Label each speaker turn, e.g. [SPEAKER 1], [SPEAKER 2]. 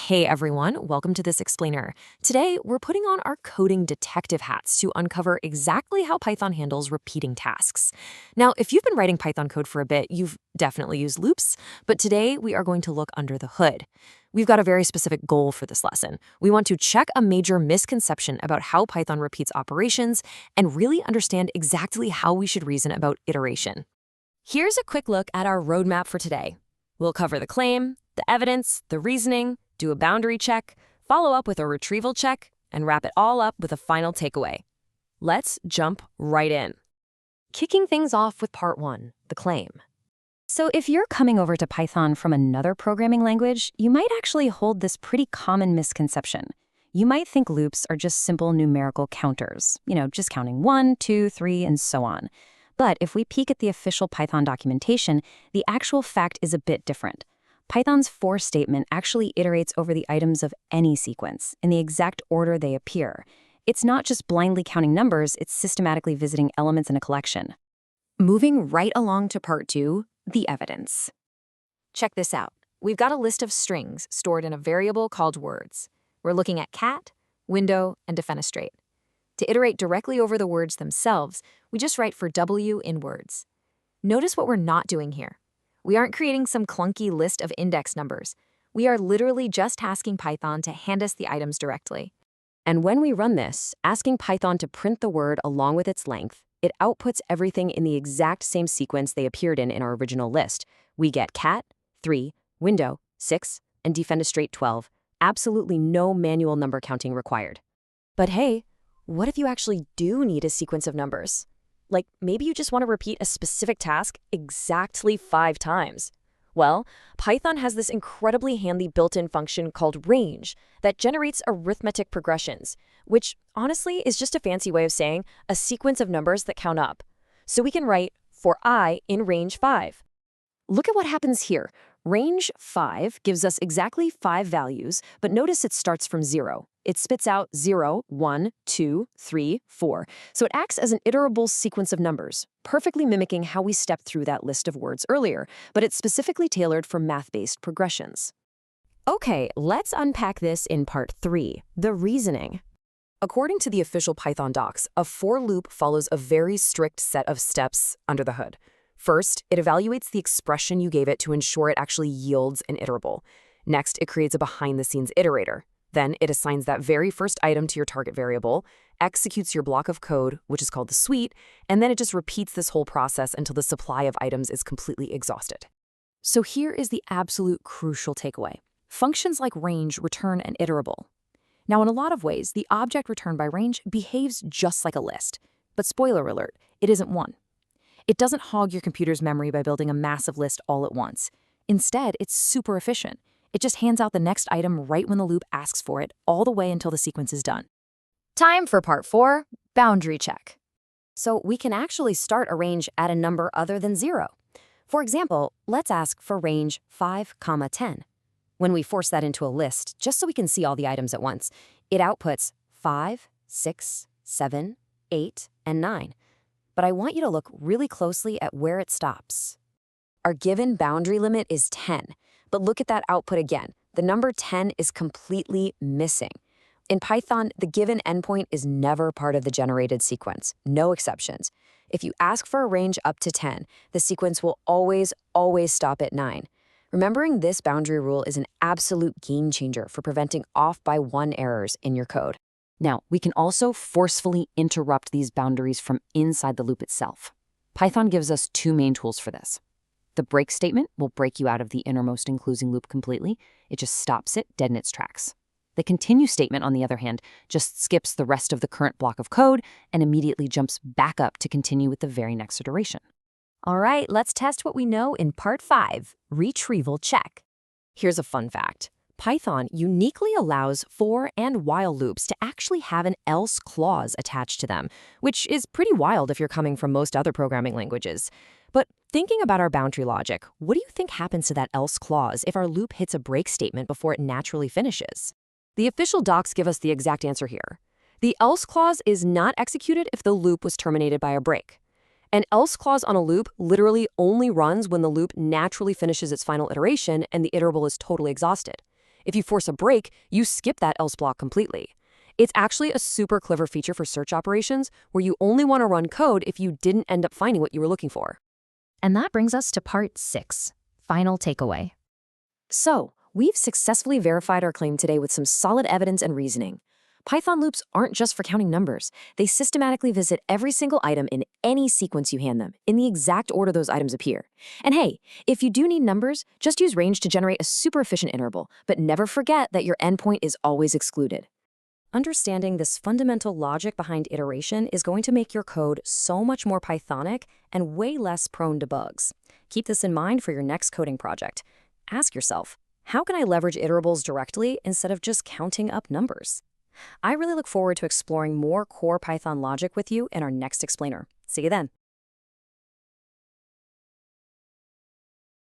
[SPEAKER 1] Hey everyone, welcome to this explainer. Today, we're putting on our coding detective hats to uncover exactly how Python handles repeating tasks. Now, if you've been writing Python code for a bit, you've definitely used loops, but today we are going to look under the hood. We've got a very specific goal for this lesson. We want to check a major misconception about how Python repeats operations and really understand exactly how we should reason about iteration. Here's a quick look at our roadmap for today. We'll cover the claim, the evidence, the reasoning, do a boundary check, follow up with a retrieval check, and wrap it all up with a final takeaway. Let's jump right in. Kicking things off with part 1, the claim.
[SPEAKER 2] So if you're coming over to Python from another programming language, you might actually hold this pretty common misconception. You might think loops are just simple numerical counters, just counting 1, 2, 3, and so on. But if we peek at the official Python documentation, the actual fact is a bit different. Python's for statement actually iterates over the items of any sequence in the exact order they appear. It's not just blindly counting numbers, it's systematically visiting elements in a collection.
[SPEAKER 1] Moving right along to part 2, the evidence. Check this out. We've got a list of strings stored in a variable called words. We're looking at cat, window, and defenestrate. To iterate directly over the words themselves, we just write for W in words. Notice what we're not doing here. We aren't creating some clunky list of index numbers. We are literally just asking Python to hand us the items directly.
[SPEAKER 2] And when we run this, asking Python to print the word along with its length, it outputs everything in the exact same sequence they appeared in our original list. We get cat, 3, window, 6, and defenestrate 12. Absolutely no manual number counting required.
[SPEAKER 1] But hey, what if you actually do need a sequence of numbers? Like, maybe you just want to repeat a specific task exactly 5 times. Well, Python has this incredibly handy built-in function called range that generates arithmetic progressions, which honestly is just a fancy way of saying a sequence of numbers that count up. So we can write for I in range 5. Look at what happens here. Range 5 gives us exactly 5 values, but notice it starts from 0. It spits out 0, 1, 2, 3, 4. So it acts as an iterable sequence of numbers, perfectly mimicking how we stepped through that list of words earlier, but it's specifically tailored for math-based progressions.
[SPEAKER 2] Okay, let's unpack this in part 3, the reasoning.
[SPEAKER 1] According to the official Python docs, a for loop follows a very strict set of steps under the hood. First, it evaluates the expression you gave it to ensure it actually yields an iterable. Next, it creates a behind-the-scenes iterator. Then it assigns that very first item to your target variable, executes your block of code, which is called the suite, and then it just repeats this whole process until the supply of items is completely exhausted. So here is the absolute crucial takeaway. Functions like range return an iterable. Now, in a lot of ways, the object returned by range behaves just like a list. But spoiler alert, it isn't one. It doesn't hog your computer's memory by building a massive list all at once. Instead, it's super efficient. It just hands out the next item right when the loop asks for it, all the way until the sequence is done. Time for part 4, boundary check. So we can actually start a range at a number other than 0. For example, let's ask for range 5, 10. When we force that into a list, just so we can see all the items at once, it outputs 5, 6, 7, 8, and 9. But I want you to look really closely at where it stops. Our given boundary limit is 10, but look at that output again. The number 10 is completely missing. In Python, the given endpoint is never part of the generated sequence, no exceptions. If you ask for a range up to 10, the sequence will always stop at 9. Remembering this boundary rule is an absolute game changer for preventing off-by-1 errors in your code.
[SPEAKER 2] Now, we can also forcefully interrupt these boundaries from inside the loop itself. Python gives us 2 main tools for this. The break statement will break you out of the innermost enclosing loop completely. It just stops it dead in its tracks. The continue statement, on the other hand, just skips the rest of the current block of code and immediately jumps back up to continue with the very next iteration.
[SPEAKER 1] All right, let's test what we know in part 5, retrieval check. Here's a fun fact. Python uniquely allows for and while loops to actually have an else clause attached to them, which is pretty wild if you're coming from most other programming languages. But thinking about our boundary logic, what do you think happens to that else clause if our loop hits a break statement before it naturally finishes? The official docs give us the exact answer here. The else clause is not executed if the loop was terminated by a break. An else clause on a loop literally only runs when the loop naturally finishes its final iteration and the iterable is totally exhausted. If you force a break, you skip that else block completely. It's actually a super clever feature for search operations where you only want to run code if you didn't end up finding what you were looking for.
[SPEAKER 2] And that brings us to part 6, final takeaway.
[SPEAKER 1] So, we've successfully verified our claim today with some solid evidence and reasoning. Python loops aren't just for counting numbers. They systematically visit every single item in any sequence you hand them, in the exact order those items appear. And hey, if you do need numbers, just use range to generate a super efficient interval, but never forget that your endpoint is always excluded. Understanding this fundamental logic behind iteration is going to make your code so much more Pythonic and way less prone to bugs. Keep this in mind for your next coding project. Ask yourself, how can I leverage iterables directly instead of just counting up numbers? I really look forward to exploring more core Python logic with you in our next explainer. See you then.